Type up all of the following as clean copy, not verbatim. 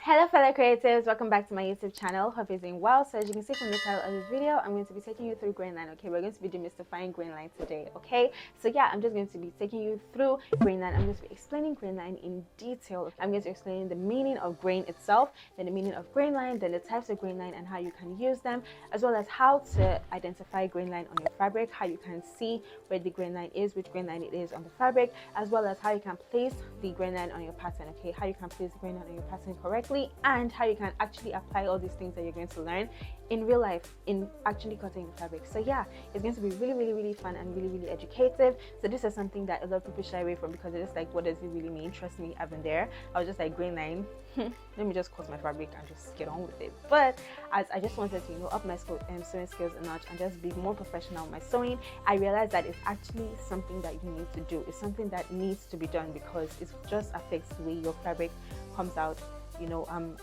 Hello fellow creatives, welcome back to my YouTube channel. Hope you're doing well. So as you can see from the title of this video, I'm going to be taking you through Grainline. Okay, we're going to be demystifying Grainline today. Okay, so yeah, I'm just going to be taking you through Grainline. I'm going to be explaining Grainline in detail. I'm going to explain the meaning of grain itself, then the meaning of Grainline, then the types of Grainline and how you can use them, as well as how to identify Grainline on your fabric, how you can see where the Grainline is, which Grainline it is on the fabric, as well as how you can place the Grainline on your pattern. Okay, how you can place the Grainline on your pattern correctly, and how you can actually apply all these things that you're going to learn in real life in actually cutting the fabric. So yeah, it's going to be really fun and really educative. So this is something that a lot of people shy away from because they're just like, what does it really mean? Trust me, I've been there. I was just like, Grainline, let me just cut my fabric and just get on with it. But as I just wanted to up my sewing skills a notch and just be more professional with my sewing, I realized that it's actually something that you need to do. It's something that needs to be done because it just affects the way your fabric comes out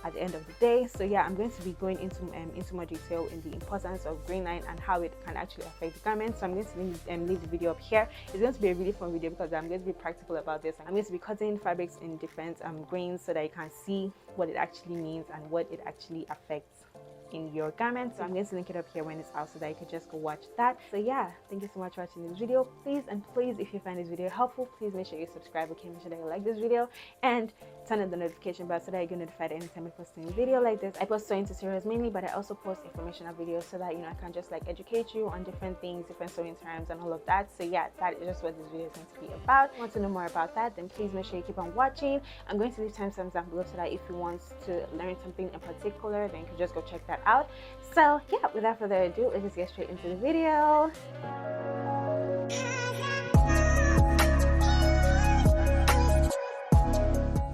at the end of the day. So yeah, I'm going to be going into more detail in the importance of Grainline and how it can actually affect the garment. So I'm going to leave the video up here. It's going to be a really fun video because I'm going to be practical about this. I'm going to be cutting fabrics in different grains so that you can see what it actually means and what it actually affects in your garment. So I'm going to link it up here when it's out so that you can just go watch that. So yeah, thank you so much for watching this video. Please if you find this video helpful, please make sure you subscribe. Okay, make sure that you like this video and turn on the notification bell so that you get notified anytime I post a new video like this. I post sewing tutorials mainly, but I also post informational videos so that I can just like educate you on different things, different sewing terms and all of that. So yeah, that is just what this video is going to be about. If you want to know more about that, then please make sure you keep on watching. I'm going to leave timestamps down below so that if you want to learn something in particular, then you can just go check that out. So yeah, without further ado, let's just get straight into the video.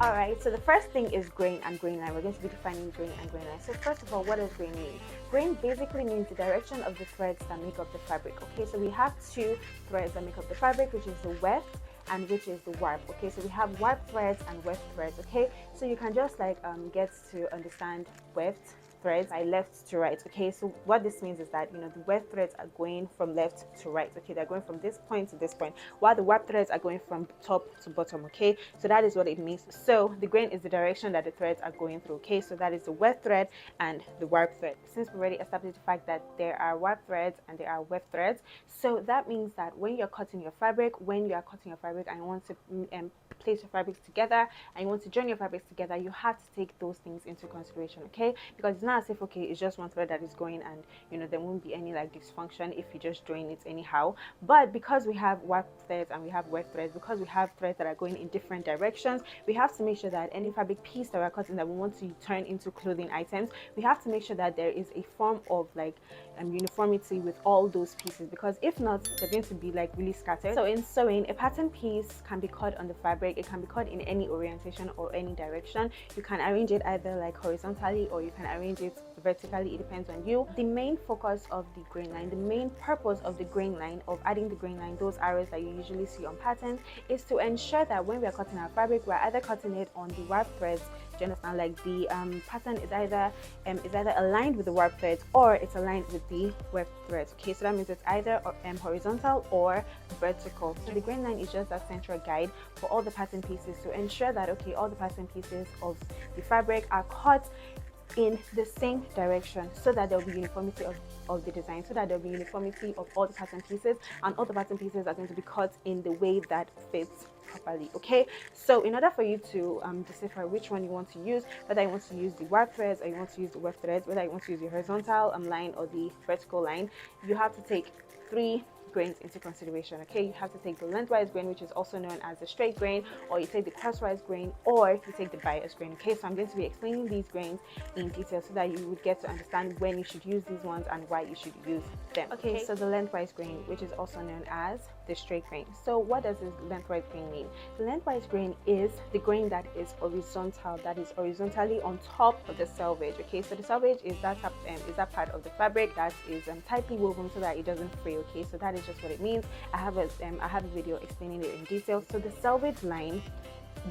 Alright, so the first thing is grain and Grainline. We're going to be defining grain and Grainline. So first of all, what does grain mean? Grain basically means the direction of the threads that make up the fabric. Okay, so we have two threads that make up the fabric, which is the weft and which is the warp. Okay, so we have warp threads and weft threads. Okay, so you can just like get to understand weft threads by left to right. Okay, so what this means is that the weft threads are going from left to right. Okay, they're going from this point to this point, while the warp threads are going from top to bottom. Okay, so that is what it means. So the grain is the direction that the threads are going through. Okay, so that is the weft thread and the warp thread. Since we already established the fact that there are warp threads and there are weft threads, so that means that when you're cutting your fabric, and you want to place your fabrics together and you want to join your fabrics together, you have to take those things into consideration. Okay, because it's not as if it's just one thread that is going and there won't be any like dysfunction if you just join it anyhow. But because we have warp threads and we have weft threads, because we have threads that are going in different directions, we have to make sure that any fabric piece that we're cutting that we want to turn into clothing items, we have to make sure that there is a form of like uniformity with all those pieces, because if not, they're going to be like really scattered. So in sewing, a pattern piece can be cut on the fabric. It can be cut in any orientation or any direction. You can arrange it either like horizontally or you can arrange it vertically. It depends on you. The main focus of the Grainline, the main purpose of the Grainline, of adding the Grainline, those arrows that you usually see on patterns, is to ensure that when we are cutting our fabric, we're either cutting it on the warp threads. Do you understand? Like the pattern is either aligned with the warp threads or it's aligned with the weft threads. Okay, so that means it's either horizontal or vertical. So the Grainline is just that central guide for all the pattern pieces to ensure that all the pattern pieces of the fabric are cut in the same direction, so that there will be uniformity of the design, so that there will be uniformity of all the pattern pieces, and all the pattern pieces are going to be cut in the way that fits properly. Okay, so in order for you to decipher which one you want to use, whether you want to use the warp threads or you want to use the weft threads, whether you want to use the horizontal line or the vertical line, you have to take three grains into consideration. Okay, you have to take the lengthwise grain, which is also known as the straight grain, or you take the crosswise grain, or you take the bias grain. Okay, so I'm going to be explaining these grains in detail so that you would get to understand when you should use these ones and why you should use them. Okay, so the lengthwise grain, which is also known as the straight grain. So what does this lengthwise grain mean? The lengthwise grain is the grain that is horizontal, that is horizontally on top of the selvage. Okay, so the selvage is that part of the fabric that is tightly woven so that it doesn't fray. Okay, so that is just what it means. I have a video explaining it in detail. So the selvage line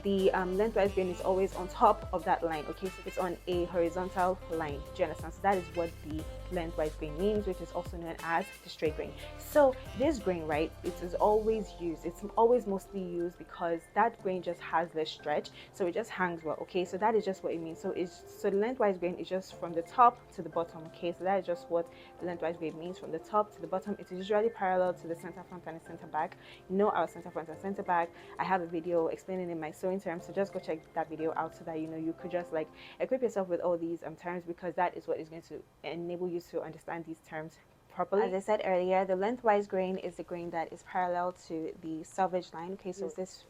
the lengthwise grain is always on top of that line. Okay, so it's on a horizontal line. Do you understand? So that is what the lengthwise grain means, which is also known as the straight grain. So this grain, right, it is always used, it's always mostly used because that grain just has less stretch, so it just hangs well. Okay, so that is just what it means. So the lengthwise grain is just from the top to the bottom. Okay, so that is just what the lengthwise grain means, from the top to the bottom. It is usually parallel to the center front and the center back. You know our center front and center back. I have a video explaining in my sewing terms, so just go check that video out so that you could just like equip yourself with all these terms, because that is what is going to enable you to understand these terms properly. As I said earlier, the lengthwise grain is the grain that is parallel to the selvage line. Okay, so this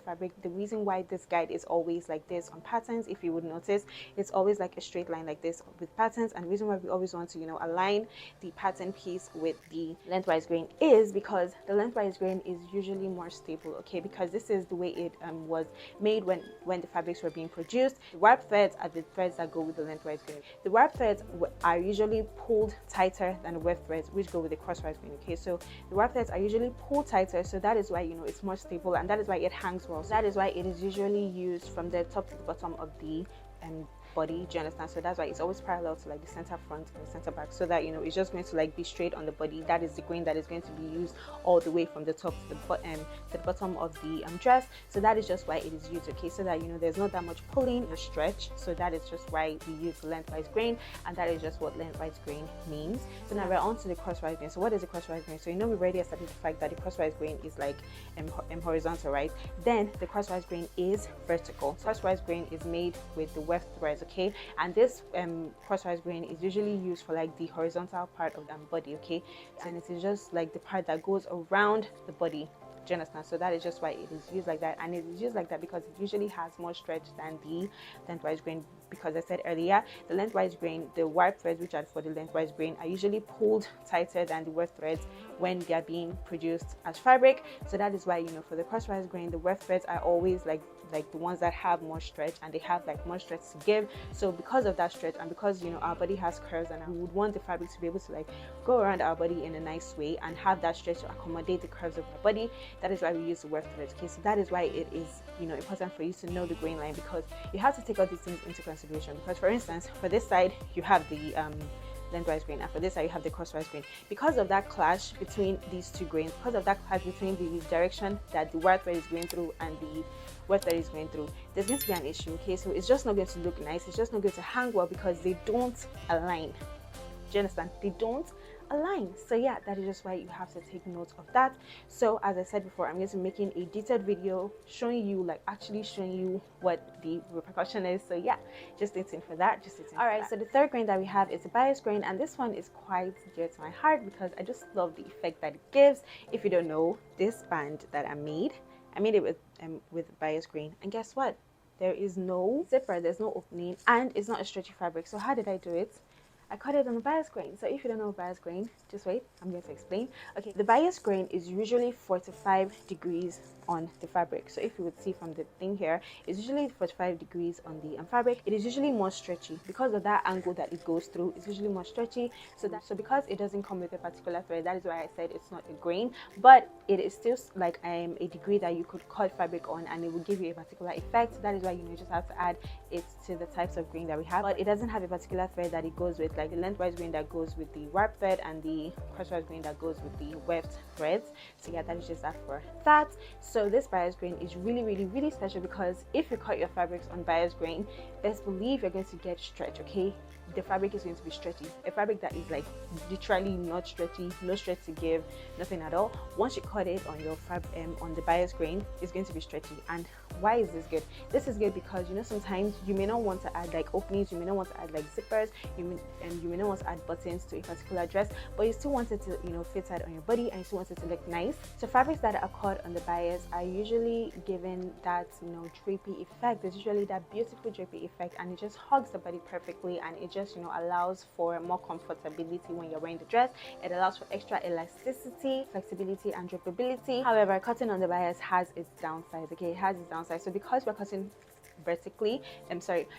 fabric, the reason why this guide is always like this on patterns, if you would notice, it's always like a straight line like this with patterns, and the reason why we always want to align the pattern piece with the lengthwise grain is because the lengthwise grain is usually more stable. Okay, because this is the way it was made when the fabrics were being produced. The warp threads are the threads that go with the lengthwise grain. The warp threads are usually pulled tighter than the weft threads, which go with the crosswise grain. Okay, so the warp threads are usually pulled tighter, so that is why it's more stable, and that is why it hangs well. So that is why it is usually used from the top to the bottom of the body. Do you understand? So that's why it's always parallel to like the center front and the center back, so that it's just going to like be straight on the body. That is the grain that is going to be used all the way from the top to the bottom of the dress. So that is just why it is used. Okay, so that there's not that much pulling or stretch, so that is just why we use lengthwise grain, and that is just what lengthwise grain means. So now we're on to the crosswise grain. So what is the crosswise grain? So we've already established the fact that the crosswise grain is like horizontal, right? Then the crosswise grain is vertical. Crosswise grain is made with the weft threads. Okay, and this crosswise grain is usually used for like the horizontal part of the body. Okay, and it is just like the part that goes around the body. Do you understand? So that is just why it is used like that, and it is used like that because it usually has more stretch than the lengthwise grain. Because I said earlier, the lengthwise grain, the warp threads, which are for the lengthwise grain, are usually pulled tighter than the weft threads when they are being produced as fabric. So that is why for the crosswise grain, the weft threads are always like the ones that have more stretch, and they have like more stretch to give. So because of that stretch, and because our body has curves, and we would want the fabric to be able to like go around our body in a nice way and have that stretch to accommodate the curves of our body, that is why we use the weft threads. Okay, so that is why it is important for you to know the grain line, because you have to take all these things into consideration. Because for instance, for this side you have the lengthwise grain, and for this side you have the crosswise grain. Because of that clash between these two grains, because of that clash between the direction that the warp thread is going through and the weft thread is going through, there's going to be an issue. Okay, so it's just not going to look nice, it's just not going to hang well, because they don't align. Do you understand? They don't align. So yeah, that is just why you have to take note of that. So as I said before, I'm going to be making a detailed video showing you, like actually showing you what the repercussion is. So yeah, just stay tuned for that. All right, so the third grain that we have is the bias grain, and this one is quite dear to my heart because I just love the effect that it gives. If you don't know, this band that I made it with bias grain, and guess what? There is no zipper, there's no opening, and it's not a stretchy fabric. So how did I do it? I cut it on the bias grain. So if you don't know bias grain, just wait, I'm going to explain. Okay, the bias grain is usually 45 degrees on the fabric. So if you would see from the thing here, it's usually 45 degrees on the fabric. It is usually more stretchy because of that angle that it goes through. It's usually more stretchy. So because it doesn't come with a particular thread, that is why I said it's not a grain, but it is still like a degree that you could cut fabric on, and it will give you a particular effect. That is why you just have to add it to the types of grain that we have. But it doesn't have a particular thread that it goes with, like the lengthwise grain that goes with the warp thread and the crosswise grain that goes with the weft threads. So yeah, that is just that for that. So this bias grain is really special, because if you cut your fabrics on bias grain, best believe you're going to get stretch. Okay, the fabric is going to be stretchy. A fabric that is like literally not stretchy, no stretch to give, nothing at all, once you cut it on your on the bias grain, it's going to be stretchy. And why is this good? This is good because sometimes you may not want to add like openings, you may not want to add like zippers, you may not want to add buttons to a particular dress, but you still want it to fit tight on your body, and you still want it to look nice. So fabrics that are cut on the bias are usually given that drapey effect. There's usually that beautiful drapey effect, and it just hugs the body perfectly, and it just allows for more comfortability when you're wearing the dress. It allows for extra elasticity, flexibility, and drapability. However, cutting on the bias has its downsides. Okay, it has its downsides. So because we're cutting vertically,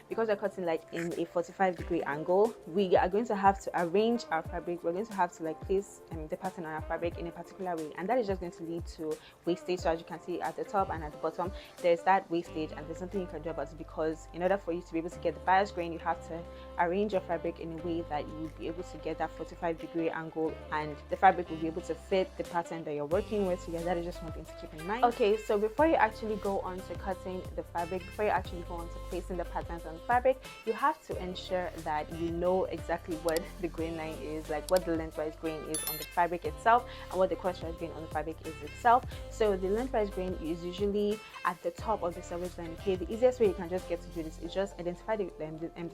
because we're cutting like in a 45-degree angle, we are going to have to arrange our fabric. We're going to have to like place the pattern on our fabric in a particular way, and that is just going to lead to wastage. So as you can see at the top and at the bottom, there's that wastage, and there's nothing you can do about it, because in order for you to be able to get the bias grain, you have to arrange your fabric in a way that you will be able to get that 45-degree angle, and the fabric will be able to fit the pattern that you're working with. So yeah, that is just one thing to keep in mind. Okay, so before you actually go on to cutting the fabric, before you actually go on to placing the patterns on the fabric, you have to ensure that you know exactly what the grain line is, like what the lengthwise grain is on the fabric itself and what the crosswise grain on the fabric is itself. So the lengthwise grain is usually at the top of the selvage line. Okay, the easiest way you can just get to do this is just identify the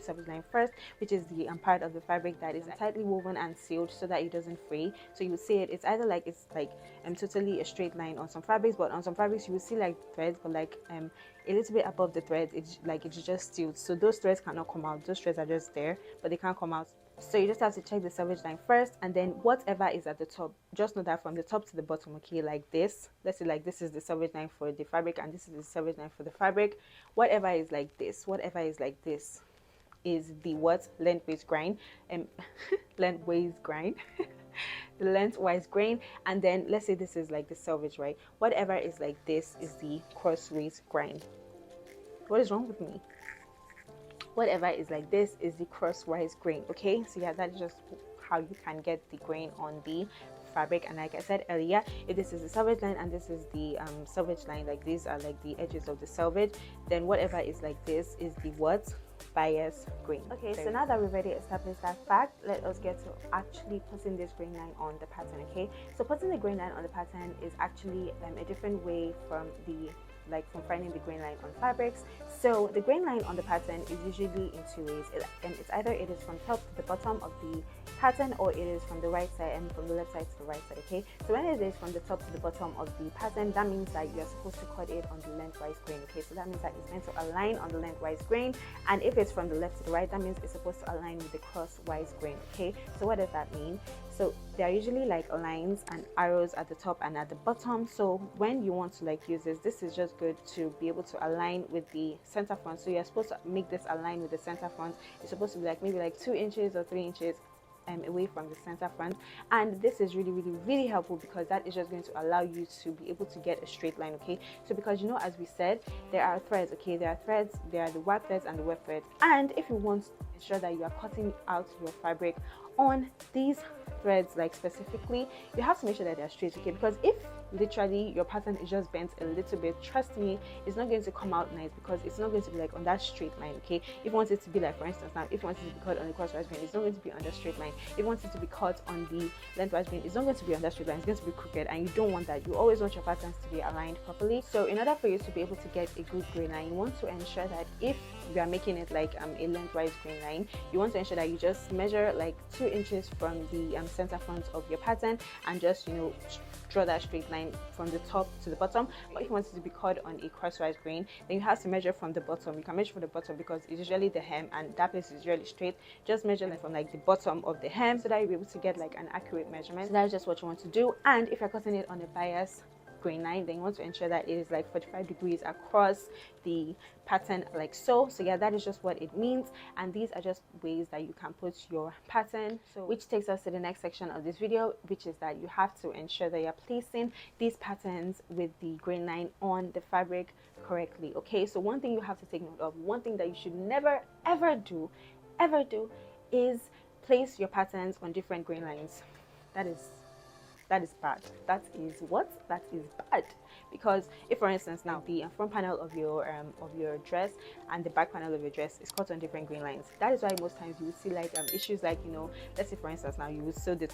selvage line first, which is the part of the fabric that is tightly woven and sealed so that it doesn't fray. So you will see it's either like it's like totally a straight line on some fabrics, but on some fabrics you will see like threads, but like a little bit above the thread, it's just sealed, so those threads cannot come out. Those threads are just there, but they can't come out. So you just have to check the selvage line first, and then whatever is at the top, just know that from the top to the bottom, okay, like this, let's say like this is the selvage line for the fabric and this is the selvage line for the fabric. Whatever is like this is the lengthwise grain, lengthwise grain the lengthwise grain. And then let's say this is like the selvage, right? Whatever is like this is the crosswise grain. What is wrong with me? Whatever is like this is the crosswise grain. Okay, so yeah, that's just how you can get the grain on the fabric. And like I said earlier, if this is the selvage line and this is the selvage line, like these are like the edges of the selvage, then whatever is like this is the bias grain. Okay, so now that we've already established that fact, let us get to actually putting this grain line on the pattern. Okay, so putting the grain line on the pattern is actually a different way from from finding the grain line on fabrics. So the grain line on the pattern is usually in two ways. It's either it is from top to the bottom of the pattern, or it is from the right side and from the left side to the right side. Okay, so when it is from the top to the bottom of the pattern, that means that you're supposed to cut it on the lengthwise grain. Okay, so that means that it's meant to align on the lengthwise grain, and if it's from the left to the right, that means it's supposed to align with the crosswise grain. Okay, so what does that mean? So there are usually like lines and arrows at the top and at the bottom. So when you want to like use this is just good to be able to align with the center front. So you're supposed to make this align with the center front. It's supposed to be like maybe like 2 inches or 3 inches away from the center front, and this is really helpful because that is just going to allow you to be able to get a straight line. Okay, so because as we said, there are threads. Okay, there are the wide threads and the weft threads, and if you want to ensure that you are cutting out your fabric on these threads, like specifically, you have to make sure that they're straight. Okay, because if literally your pattern is just bent a little bit, trust me, it's not going to come out nice, because it's not going to be like on that straight line. Okay, if you want it to be like, for instance, now if you want it to be cut on the crosswise grain, it's not going to be on the straight line. If you want it to be cut on the lengthwise grain, it's not going to be on that straight line, it's going to be crooked, and you don't want that. You always want your patterns to be aligned properly. So in order for you to be able to get a good grain line, you want to ensure that if you are making it like a lengthwise grain line, you want to ensure that you just measure like 2 inches from the center front of your pattern, and just draw that straight line from the top to the bottom. But if you want it to be cut on a crosswise grain, then you have to measure from the bottom. You can measure from the bottom because it's usually the hem, and that place is really straight. Just measure like from like the bottom of the hem, so that you'll be able to get like an accurate measurement. So that's just what you want to do. And if you're cutting it on a bias grain line, then you want to ensure that it is like 45 degrees across the pattern, like so. So yeah, that is just what it means, and these are just ways that you can put your pattern. So which takes us to the next section of this video, which is that you have to ensure that you're placing these patterns with the grain line on the fabric correctly. Okay, so one thing you have to take note of, one thing that you should never ever do is place your patterns on different grain lines. That is bad. That is bad. Because if, for instance, now the front panel of your dress and the back panel of your dress is cut on different grain lines, that is why most times you will see like issues like, let's say for instance now you will sew the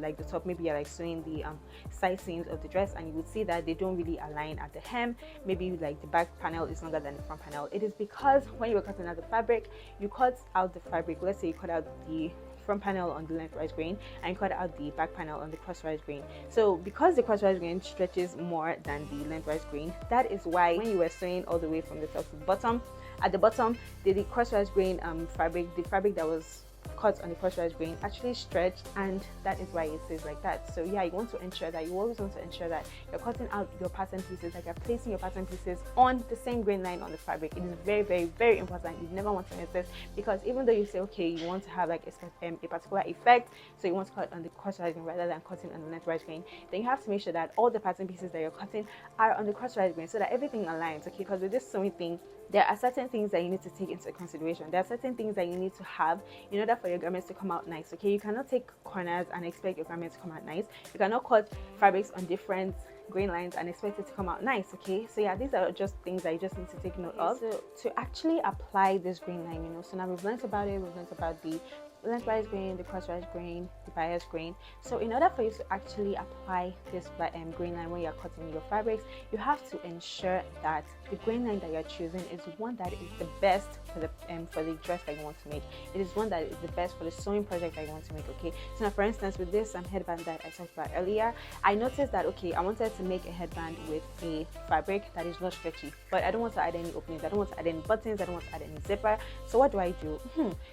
like the top, maybe you're like sewing the side seams of the dress, and you would see that they don't really align at the hem. Maybe like the back panel is longer than the front panel. It is because when you were cutting out the fabric, you cut out the fabric. Let's say you cut out the front panel on the lengthwise grain and cut out the back panel on the crosswise grain. So because the crosswise grain stretches more than the lengthwise grain, that is why when you were sewing all the way from the top to the bottom, at the bottom the crosswise grain fabric, the fabric that was cut on the crosswise grain actually stretched, and that is why it says like that. So yeah, you want to ensure that, you always want to ensure that you're cutting out your pattern pieces, like you're placing your pattern pieces on the same grain line on the fabric. It is very, very, very important. You never want to miss this, because even though you say, okay, you want to have like a particular effect, so you want to cut on the crosswise grain rather than cutting on the lengthwise grain, then you have to make sure that all the pattern pieces that you're cutting are on the crosswise grain, so that everything aligns. Okay, because with this sewing thing, there are certain things that you need to take into consideration. There are certain things that you need to have in order for your garments to come out nice. Okay, you cannot take corners and expect your garments to come out nice. You cannot cut fabrics on different grain lines and expect it to come out nice. Okay, so yeah, these are just things that you just need to take note of. So to actually apply this grain line, so now we've learned about it. We've learned about the lengthwise grain, the crosswise grain, the bias grain. So in order for you to actually apply this grain line when you're cutting your fabrics, you have to ensure that the grain line that you're choosing is one that is the best for the dress that you want to make. It is one that is the best for the sewing project that you want to make. Okay, so now for instance, with this headband that I talked about earlier, I noticed that okay, I wanted to make a headband with a fabric that is not stretchy, but I don't want to add any openings, I don't want to add any buttons, I don't want to add any zipper. So what do?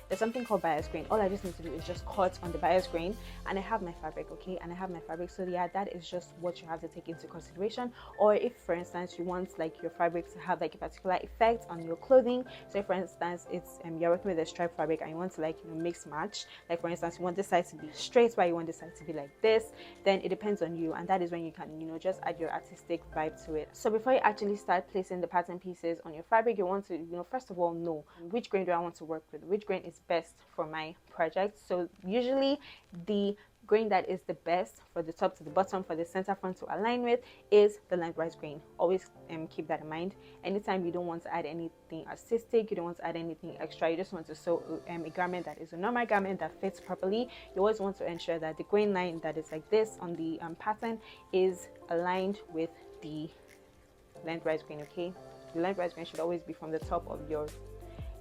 There's something called bias grain. All I just need to do is just cut on the bias grain, and I have my fabric. Okay, and I have my fabric. So yeah, that is just what you have to take into consideration. Or if for instance you want like your fabric to have like a particular effect on your clothing, so for instance it's you're working with a striped fabric and you want to like mix match, like for instance you want this side to be straight while you want this side to be like this, then it depends on you, and that is when you can just add your artistic vibe to it. So before you actually start placing the pattern pieces on your fabric, you want to first of all know which grain do I want to work with, which grain is best for my project. So usually the grain that is the best for the top to the bottom, for the center front to align with, is the lengthwise grain. Always keep that in mind. Anytime you don't want to add anything artistic, you don't want to add anything extra, you just want to sew a garment that is a normal garment that fits properly, you always want to ensure that the grain line that is like this on the pattern is aligned with the lengthwise grain. Okay, the lengthwise grain should always be from the top of your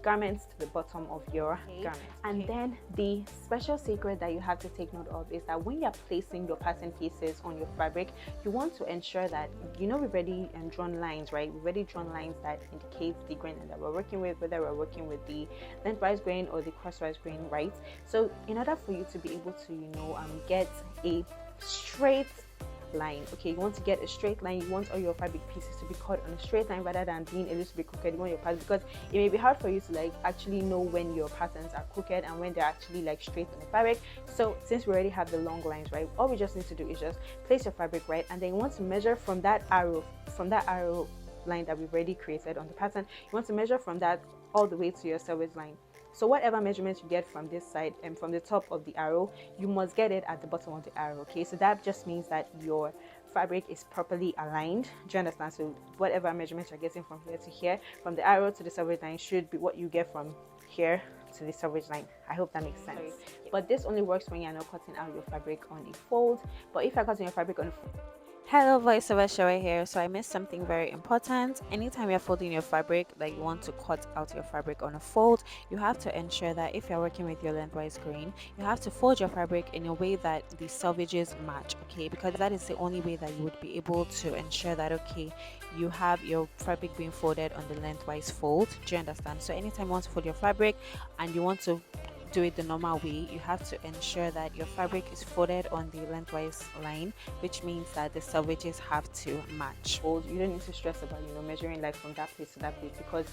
garments to the bottom of your garment. And then the special secret that you have to take note of is that when you're placing your pattern pieces on your fabric, you want to ensure that we've already drawn lines, right? We've already drawn lines that indicate the grain that we're working with, whether we're working with the lengthwise grain or the crosswise grain, right? So in order for you to be able to get a straight line, okay, you want to get a straight line, you want all your fabric pieces to be cut on a straight line rather than being a little bit crooked. You want your pattern, because it may be hard for you to like actually know when your patterns are crooked and when they're actually like straight on the fabric. So since we already have the long lines, right, all we just need to do is just place your fabric right, and then you want to measure from that arrow line that we've already created on the pattern. You want to measure from that all the way to your selvage line. So whatever measurements you get from this side and from the top of the arrow, you must get it at the bottom of the arrow. Okay, so that just means that your fabric is properly aligned. Do you understand? So whatever measurements you're getting from here to here, from the arrow to the selvage line, should be what you get from here to the selvage line. I hope that makes sense. But this only works when you're not cutting out your fabric on a fold. But if you're cutting your fabric on a fold, Hello, voiceover Shower here. So I missed something very important. Anytime you're folding your fabric, like you want to cut out your fabric on a fold, you have to ensure that if you're working with your lengthwise grain, you have to fold your fabric in a way that the selvages match, okay? Because that is the only way that you would be able to ensure that, okay, you have your fabric being folded on the lengthwise fold. Do you understand? So anytime you want to fold your fabric and you want to do it the normal way, you have to ensure that your fabric is folded on the lengthwise line, which means that the selvages have to match. You don't need to stress about measuring like from that place to that place, because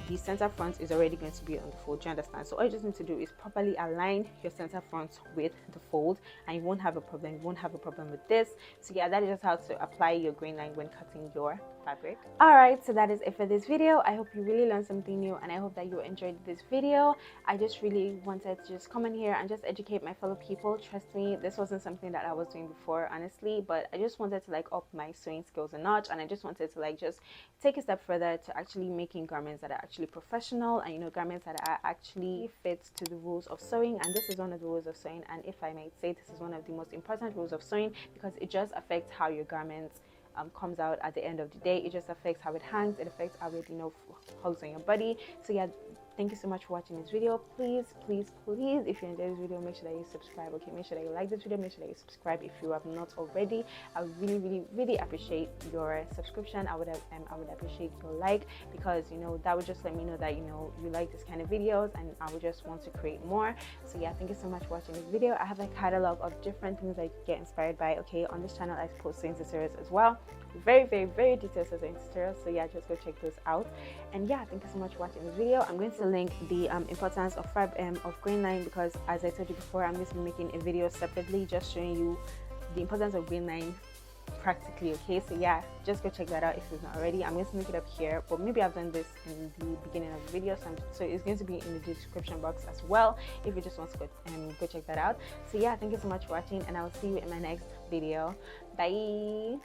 the center front is already going to be on the fold. Do you understand? So all you just need to do is properly align your center front with the fold, and you won't have a problem. You won't have a problem with this. So yeah, that is just how to apply your grain line when cutting your fabric. All right, so that is it for this video. I hope you really learned something new, and I hope that you enjoyed this video. I just really wanted to just come in here and just educate my fellow people. Trust me, this wasn't something that I was doing before, honestly, but I just wanted to like up my sewing skills a notch, and I just wanted to like just take a step further to actually making garments that are actually professional, and garments that are actually fit to the rules of sewing. And this is one of the rules of sewing, and if I might say, this is one of the most important rules of sewing, because it just affects how your garments comes out at the end of the day. It just affects how it hangs, it affects how it hugs on your body. So yeah, thank you so much for watching this video. Please if you enjoyed this video, make sure that you subscribe. Okay, make sure that you like this video, make sure that you subscribe if you have not already. I really appreciate your subscription. I would appreciate your like, because that would just let me know that you like this kind of videos, and I would just want to create more. So yeah, thank you so much for watching this video. I have a catalog of different things that you get inspired by. Okay, on this channel I post sewing tutorials as well, very detailed sewing tutorials. So yeah, just go check those out. And yeah, thank you so much for watching this video. I'm going to link the importance of Grainline, because as I told you before, I'm going to be making a video separately just showing you the importance of Grainline practically. Okay, so yeah, just go check that out if it's not already. I'm going to link it up here, but maybe I've done this in the beginning of the video, so it's going to be in the description box as well if you just want to go check that out. So yeah, thank you so much for watching, and I will see you in my next video. Bye.